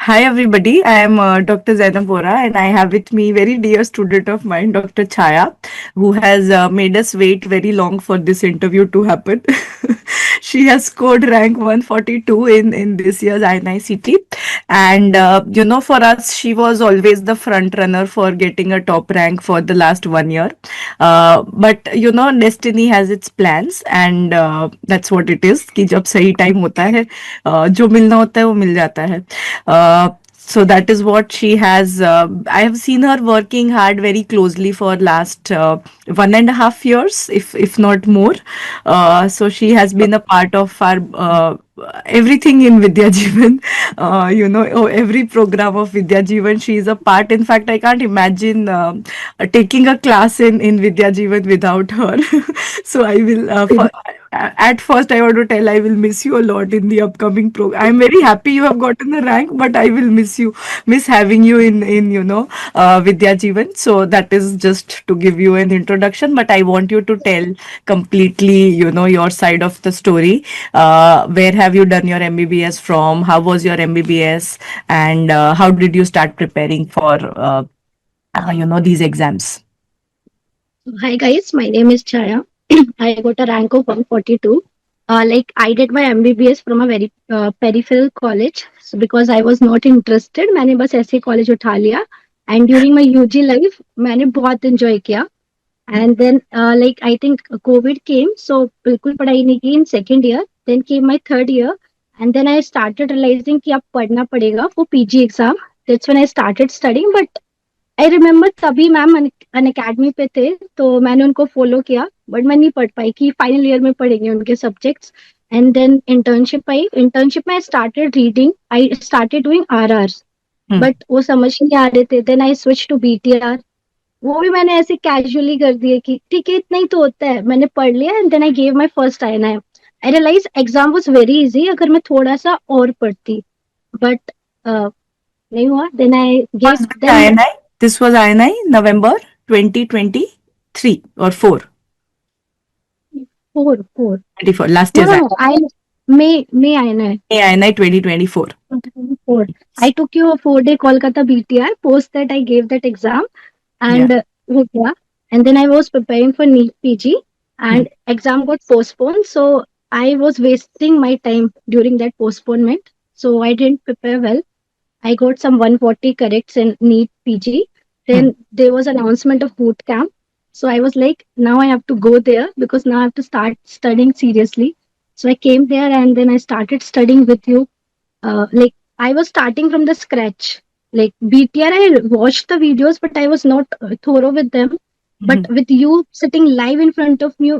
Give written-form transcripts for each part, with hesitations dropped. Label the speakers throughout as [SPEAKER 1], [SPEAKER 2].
[SPEAKER 1] Hi everybody, I am Dr. Zainab Bora and I have with me very dear student of mine, Dr. Chaya, who has made us wait very long for this interview to happen. She has scored rank 142 in this year's INICT, and for us she was always the front runner for getting a top rank for the last 1 year. But destiny has its plans, and that's what it is कि जब सही time होता है जो मिलना होता है वो मिल जाता है. So that is what she has. I have seen her working hard very closely for last 1.5 years, if not more. So she has been a part of our everything in Vidya Jeevan. Every program of Vidya Jeevan, she is a part. In fact, I can't imagine taking a class in Vidya Jeevan without her. So I will. At first, I want to tell I will miss you a lot in the upcoming program. I'm very happy you have gotten the rank, but I will miss having you in Vidya Jeevan. So that is just to give you an introduction. But I want you to tell completely your side of the story. Where have you done your MBBS from? How was your MBBS, and how did you start preparing for these exams?
[SPEAKER 2] Hi guys, my name is Chaya. I got a rank of 142. I did my MBBS from a very peripheral college, so because I was not interested, मैंने बस ऐसे college उठा लिया. And during my UG life, मैंने बहुत enjoy किया. And then I think COVID came, so बिल्कुल पढ़ाई नहीं की in second year. Then came my third year, and then I started realizing कि अब पढ़ना पड़ेगा for PG exam. That's when I started studying, but I remember तभी ma'am अन academy पे थे तो मैंने उनको फॉलो किया बट मैं नहीं पढ़ पाई कि फाइनल ईयर में पढ़ेंगे उनके subjects and then internship I internship में I started reading I started doing RRs but वो समझ नहीं आ रहे थे then I switch to BTR वो भी मैंने ऐसे कैजुअली कर दिया कि ठीक है इतना ही तो होता है मैंने पढ़ लिया and then I gave my first INI I realise exam was very easy अगर मैं थोड़ा सा और पढ़ती बट नहीं हुआ देन आई गेव
[SPEAKER 1] Was
[SPEAKER 2] देन
[SPEAKER 1] INI? This was INI November 2023 or 4?
[SPEAKER 2] four.
[SPEAKER 1] 24. Last
[SPEAKER 2] No,
[SPEAKER 1] year's
[SPEAKER 2] no, no. May I know.
[SPEAKER 1] INI 2024.
[SPEAKER 2] 2024. I took you a 4-day Kolkata BTR. Post that I gave that exam and yeah. And then I was preparing for NEET PG and exam got postponed. So I was wasting my time during that postponement. So I didn't prepare well. I got some 140 corrects in NEET PG. Then there was announcement of boot camp. So I was like, now I have to go there because now I have to start studying seriously. So I came there and then I started studying with you. I was starting from the scratch. Like BTR, I watched the videos, but I was not thorough with them. But with you sitting live in front of me,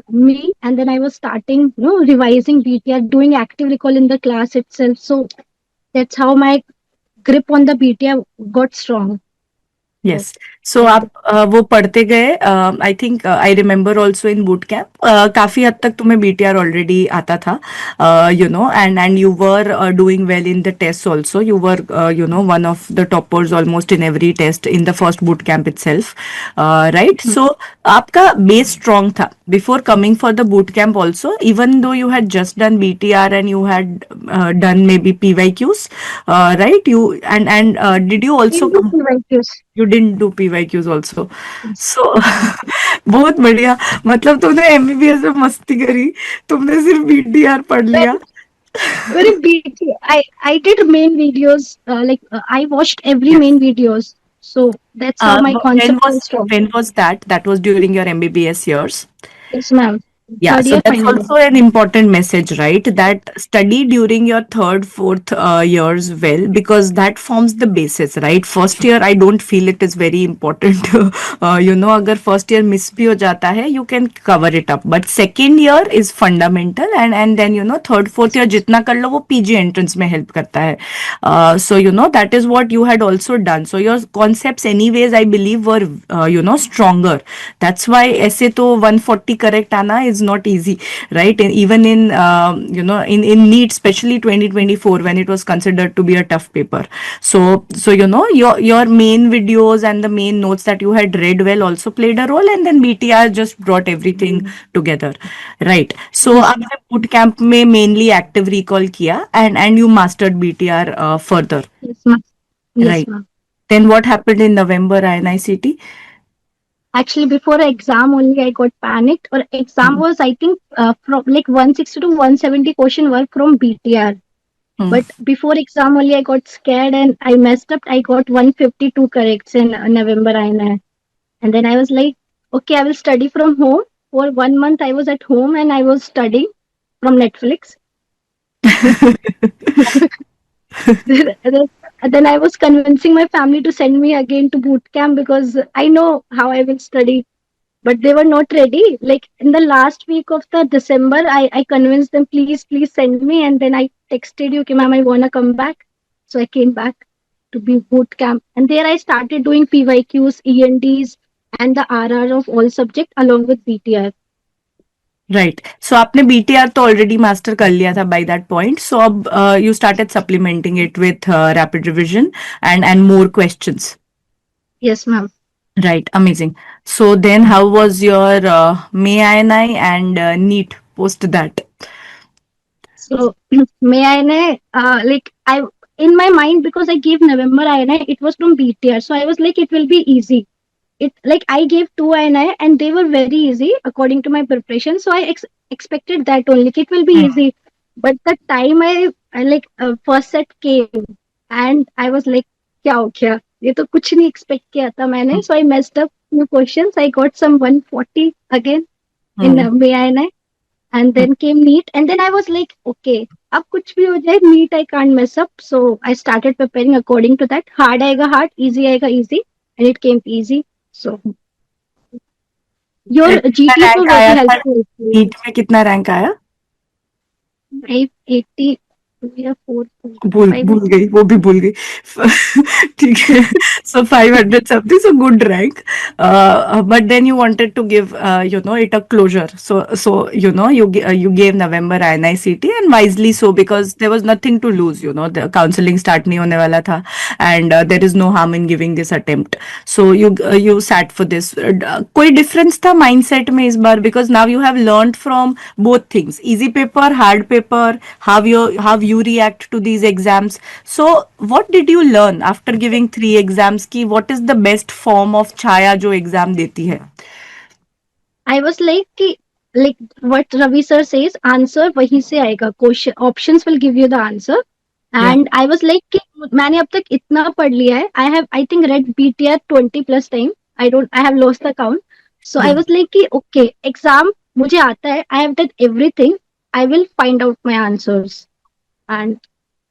[SPEAKER 2] and then I was starting, revising BTR, doing active recall in the class itself. So that's how my grip on the BTR got strong.
[SPEAKER 1] Yes. So आप वो पढ़ते गए. I think I remember also in boot camp काफी हद तक तुम्हें BTR already आता था and you were doing well in the test also. You were one of the toppers almost in every test in the first boot camp itself, right? So आपका base strong था before coming for the boot camp also, even though you had just done BTR and you had done maybe PYQs, right? And did you also you didn't do PYQs also? So बहुत बढ़िया. मतलब तुमने MBBS में मस्ती करी, तुमने सिर्फ BTR पढ़ लिया.
[SPEAKER 2] Very BT. I did main videos. I watched every main videos. So that's how my concept was strong.
[SPEAKER 1] When was that? That was during your MBBS years.
[SPEAKER 2] Yes, ma'am.
[SPEAKER 1] Yeah,
[SPEAKER 2] Third
[SPEAKER 1] so
[SPEAKER 2] year,
[SPEAKER 1] that's
[SPEAKER 2] final year.
[SPEAKER 1] also an important message, right? That study during your third, fourth years well, because that forms the basis, right? First year, I don't feel it is very important. अगर first year miss भी हो जाता है, you can cover it up. But second year is fundamental, and then third, fourth year जितना कर लो वो PG entrance में help करता है. So that is what you had also done. So your concepts, anyways, I believe were stronger. That's why ऐसे तो 140 correct आना is not easy, right? And even in in NEET, especially 2024, when it was considered to be a tough paper. So your main videos and the main notes that you had read well also played a role, and then BTR just brought everything together, right? So आपने boot camp में mainly active recall किया, and you mastered BTR further.
[SPEAKER 2] Yes, ma'am. Yes,
[SPEAKER 1] Right.
[SPEAKER 2] ma'am.
[SPEAKER 1] Then what happened in November INICT?
[SPEAKER 2] Actually, before exam only, I got panicked. Or exam
[SPEAKER 1] Hmm.
[SPEAKER 2] was, I think, from like 160 to 170 question were from BTR.
[SPEAKER 1] Hmm.
[SPEAKER 2] But before exam only, I got scared and I messed up. I got 152 corrects in November INI. And then I was like, okay, I will study from home. For 1 month, I was at home and I was studying from Netflix. then, then I was convincing my family to send me again to boot camp because I know how I will study. But they were not ready. Like in the last week of the December, I convinced them, please send me. And then I texted you, okay, ma'am, I wanna come back. So I came back to be boot camp. And there I started doing PYQs, ENDs, and the RR of all subject along with BTR.
[SPEAKER 1] Right so आपने BTR तो already master कर लिया था by that point so अब you started supplementing it with rapid revision and more questions
[SPEAKER 2] Yes, ma'am.
[SPEAKER 1] Right amazing so then how was your May INI and NEET post that
[SPEAKER 2] So may I know, like I in my mind because I gave November INI, it was from BTR. So I was like, it will be easy. It like I gave two INI and they were very easy according to my preparation. So I expected that only. It will be easy. But the time I like first set came and I was like, क्या हो गया? ये तो कुछ नहीं expect किया था मैंने. So I messed up few questions. I got some 140 again in MAI and then came NEET and then I was like, okay, अब कुछ भी हो जाए NEET I can't mess up. So I started preparing according to that. Hard आएगा hard, easy आएगा easy, and it came easy. So your
[SPEAKER 1] कितना
[SPEAKER 2] GTs were
[SPEAKER 1] rank
[SPEAKER 2] very
[SPEAKER 1] आया था
[SPEAKER 2] helpful.
[SPEAKER 1] नीट में कितना रैंक आया
[SPEAKER 2] 580 या 445
[SPEAKER 1] भूल
[SPEAKER 2] I
[SPEAKER 1] भूल
[SPEAKER 2] think.
[SPEAKER 1] गई वो भी भूल गई ठीक है so 500 something so good rank but then you wanted to give you know it a closure so you know you gave November INICT and wisely so because there was nothing to lose you know the counseling start नहीं होने वाला था and there is no harm in giving this attempt so you sat for this कोई difference था mindset में इस बार because now you have learned from both things easy paper hard paper how you react to these exams so what did you learn after giving 3 exams ki what is the best form of chaya जो exam देती है
[SPEAKER 2] I was like कि like what Ravi sir says, answer वहीं से आएगा. Question options will give you the answer.
[SPEAKER 1] yeah
[SPEAKER 2] And I was like कि मैंने अब तक इतना पढ़ लिया है. I think read BTR 20 plus time. I have lost the count. So I
[SPEAKER 1] yeah
[SPEAKER 2] was like कि okay exam मुझे आता है. I have done everything. I will find out my answers. And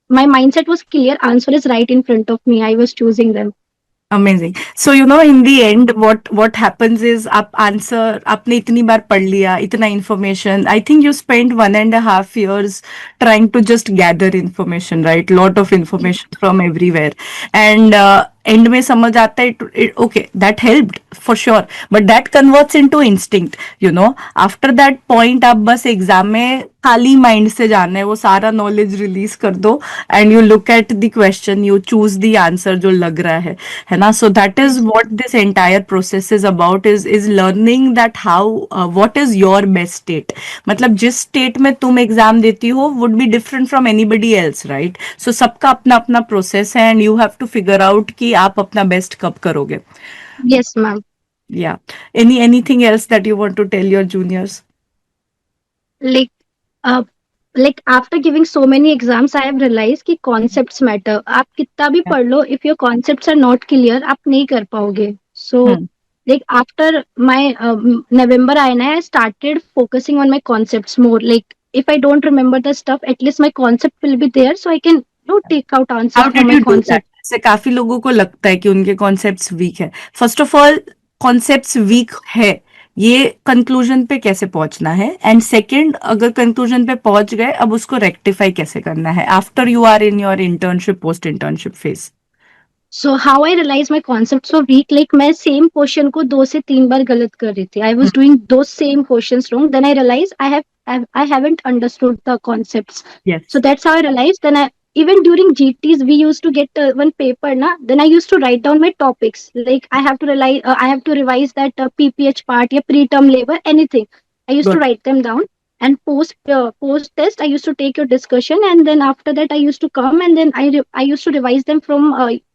[SPEAKER 2] my mindset was clear. Answer is right in front of me. I was choosing them.
[SPEAKER 1] Amazing. So you know, in the end, what happens is, आप answer आपने इतनी बार पढ़ लिया, इतना information. I think you spent 1.5 years trying to just gather information, right? Lot of information from everywhere, and end में समझ आता है, okay, that helped for sure, but that converts into instinct. You know, after that point, आप बस exam में खाली mind से जाना है, वो सारा नॉलेज रिलीज कर दो and you look at the question, you choose the answer जो लग रहा है ना. So that is
[SPEAKER 2] Yes.
[SPEAKER 1] What this entire process is about is learning that how what is your best state. मतलब जिस state में तुम एग्जाम देती हो would be different from anybody else, right. So सबका अपना अपना प्रोसेस है and you have to figure out कि आप अपना बेस्ट कब करोगे.
[SPEAKER 2] Yes, ma'am.
[SPEAKER 1] या anything else that you want to tell your juniors?
[SPEAKER 2] Like uh, like after giving so many exams I have realized कि concepts matter. आप कितना भी पढ़ लो, if your concepts are not clear आप नहीं कर पाओगे. So
[SPEAKER 1] Hmm.
[SPEAKER 2] like after my November INI I started focusing on my concepts more. Like if I don't remember the stuff, at least my concept will be there, so I can take out answer
[SPEAKER 1] how
[SPEAKER 2] from
[SPEAKER 1] did
[SPEAKER 2] my
[SPEAKER 1] you do that?
[SPEAKER 2] concept.
[SPEAKER 1] जैसे काफी लोगों को लगता है कि उनके concepts weak है. First of all, concepts weak है ये कंक्लूजन पे कैसे पहुंचना है, एंड सेकंड, अगर कंक्लूजन पे पहुंच गए अब उसको रेक्टिफाई कैसे करना है after you are in your internship post internship phase.
[SPEAKER 2] So how I realized my concepts were weak, like मैं same question को 2 से 3 बार गलत कर रही थी. I was doing those same questions wrong. Then I realized I haven't understood the concepts. So
[SPEAKER 1] yes.
[SPEAKER 2] that's how I realized. Then I even during GTs we used to get one paper na. Then I used to write down my topics. Like I have to revise that PPH part, या pre-term labor, anything. I used to
[SPEAKER 1] good.
[SPEAKER 2] write them down. And post test, I used to take your discussion, and then after that, I used to come and then I used to revise them from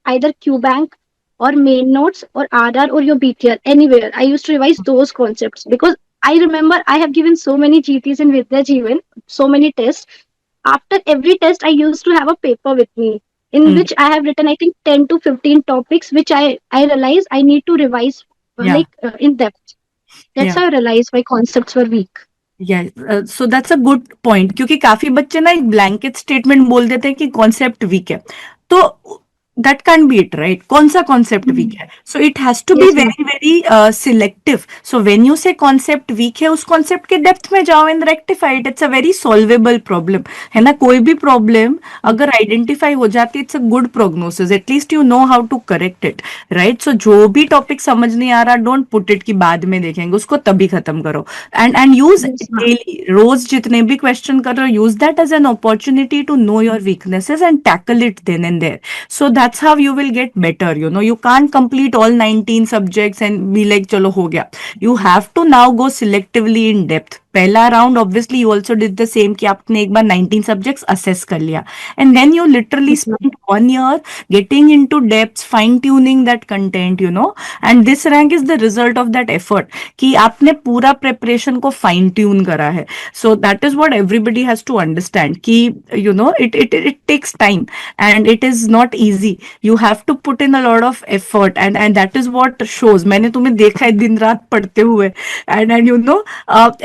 [SPEAKER 2] either QBank or main notes or RR or your BTR, anywhere. I used to revise those concepts because I remember I have given so many GTs in Vidya Jeevan, so many tests. After every test, I used to have a paper with me in
[SPEAKER 1] Mm,
[SPEAKER 2] which I have written, I think, 10 to 15 topics, which I realize I need to revise
[SPEAKER 1] yeah,
[SPEAKER 2] in depth. That's
[SPEAKER 1] yeah.
[SPEAKER 2] how I realized my concepts were weak.
[SPEAKER 1] So that's a good point, क्योंकि काफी बच्चे ना एक blanket statement बोल देते हैं कि concept weak है, तो that can be it, right? कौन सा कॉन्सेप्ट वीक
[SPEAKER 2] Mhm.
[SPEAKER 1] है? So it has to be
[SPEAKER 2] Yes, ma'am.
[SPEAKER 1] Very very selective. So when you say concept weak है, उस कॉन्सेप्ट के डेप्थ में जाओ and rectify it. It's a very solvable problem, है ना? कोई भी प्रॉब्लम अगर आइडेंटिफाई हो जाती है, it's a good prognosis. At least you know how to correct it, right? So जो भी टॉपिक समझ नहीं आ रहा, डोंट पुट इट कि बाद में देखेंगे, उसको तभी खत्म करो. And use
[SPEAKER 2] Yes, ma'am.
[SPEAKER 1] Daily, रोज जितने भी क्वेश्चन कर रहे हो, use that as an opportunity to know your weaknesses and tackle it then and there. So that's how you will get better. You can't complete all 19 subjects and be like chalo ho gaya. You have to now go selectively in depth. पहला round obviously you also did the same, कि आपने एक बार 19 subjects assess कर लिया, and then you literally
[SPEAKER 2] Yes, ma'am.
[SPEAKER 1] Spend 1 year getting into depths, fine tuning that content. And this rank is the result of that effort, कि आपने पूरा preparation को फाइन ट्यून करा है. So that is what everybody has to understand, कि it takes time and it is not easy. You have to put in a lot of effort, and that is what shows. मैंने तुम्हें देखा है दिन रात पढ़ते हुए, and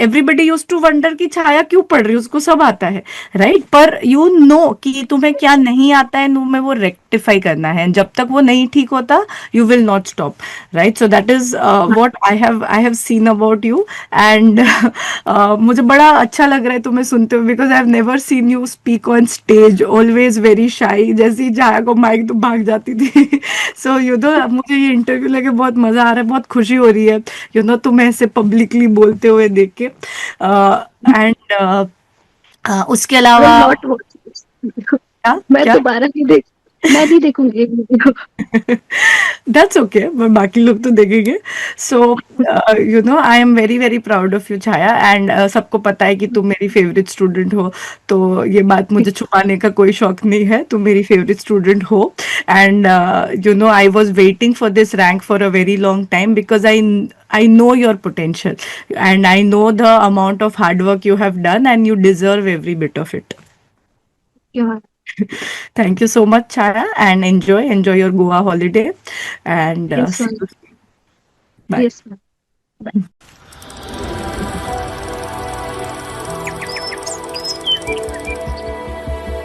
[SPEAKER 1] everybody used to wonder कि छाया क्यों पढ़ रही है, उसको सब आता है, राइट? पर यू नो कि तुम्हें क्या नहीं आता है, तुम्हें वो रेक्टिफाई करना है, जब तक वो नहीं ठीक होता you will not stop, right? So that is what I have seen about you. And मुझे बड़ा अच्छा लग रहा है तुम्हें सुनते हुए, because I have never seen you speak on stage, always very shy. जैसे ही छाया को माइक तो भाग जाती थी. सो मुझे ये इंटरव्यू लेके बहुत मजा आ रहा है, बहुत खुशी हो रही है, तुम्हें ऐसे पब्लिकली बोलते हुए देख के. एंड उसके
[SPEAKER 2] I will
[SPEAKER 1] अलावा
[SPEAKER 2] not watch this.
[SPEAKER 1] क्या
[SPEAKER 2] मैं
[SPEAKER 1] क्या
[SPEAKER 2] दोबारा नहीं देख मैं नहीं देखूंगी ये वीडियो.
[SPEAKER 1] दैट्स ओके, बाकी लोग तो देखेंगे. So I am very very proud of you Chhaya, एंड सबको पता है कि तुम मेरी फेवरेट स्टूडेंट हो, तो ये बात मुझे छुपाने का कोई शौक नहीं है, तुम मेरी फेवरेट स्टूडेंट हो. And I was waiting for this rank for a very long time, because I know your potential, and I know the amount of hard work you have done, and you deserve every bit of it.
[SPEAKER 2] Yeah.
[SPEAKER 1] Thank you so much, Chaya, and enjoy your Goa holiday, and
[SPEAKER 2] Yes,
[SPEAKER 1] see
[SPEAKER 2] ma'am.
[SPEAKER 1] you soon. Bye.
[SPEAKER 2] Yes, ma'am.